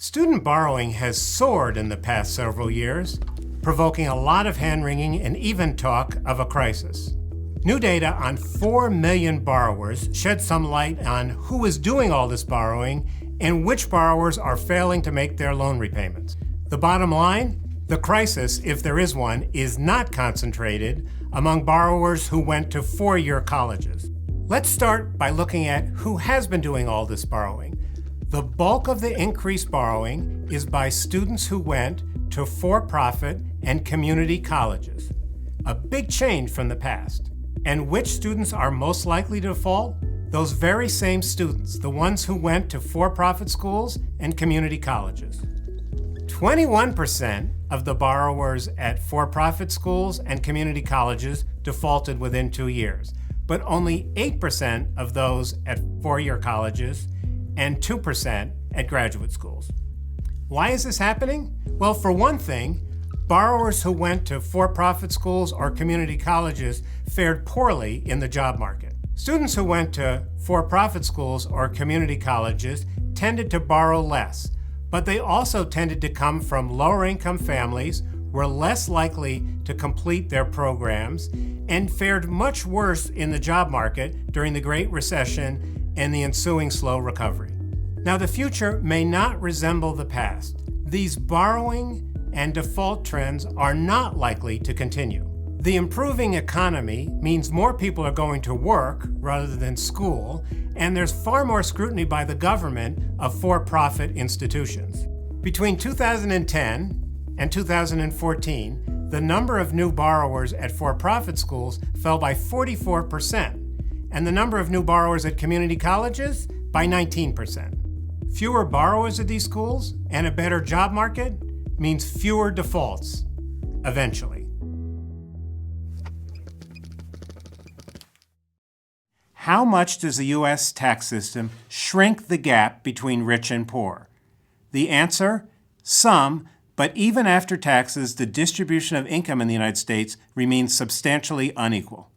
Student borrowing has soared in the past several years, provoking a lot of hand-wringing and even talk of a crisis. New data on 4 million borrowers shed some light on who is doing all this borrowing and which borrowers are failing to make their loan repayments. The bottom line, the crisis, if there is one, is not concentrated among borrowers who went to four-year colleges. Let's start by looking at who has been doing all this borrowing. The bulk of the increased borrowing is by students who went to for-profit and community colleges. A big change from the past. And which students are most likely to default? Those very same students, the ones who went to for-profit schools and community colleges. 21% of the borrowers at for-profit schools and community colleges defaulted within 2 years, but only 8% of those at four-year colleges and 2% at graduate schools. Why is this happening? Well, for one thing, borrowers who went to for-profit schools or community colleges fared poorly in the job market. Students who went to for-profit schools or community colleges tended to borrow less, but they also tended to come from lower-income families, were less likely to complete their programs, and fared much worse in the job market during the Great Recession and the ensuing slow recovery. Now, the future may not resemble the past. These borrowing and default trends are not likely to continue. The improving economy means more people are going to work rather than school, and there's far more scrutiny by the government of for-profit institutions. Between 2010 and 2014, the number of new borrowers at for-profit schools fell by 44%, and the number of new borrowers at community colleges by 19%. Fewer borrowers at these schools and a better job market means fewer defaults, eventually. How much does the U.S. tax system shrink the gap between rich and poor? The answer? Some, but even after taxes, the distribution of income in the United States remains substantially unequal.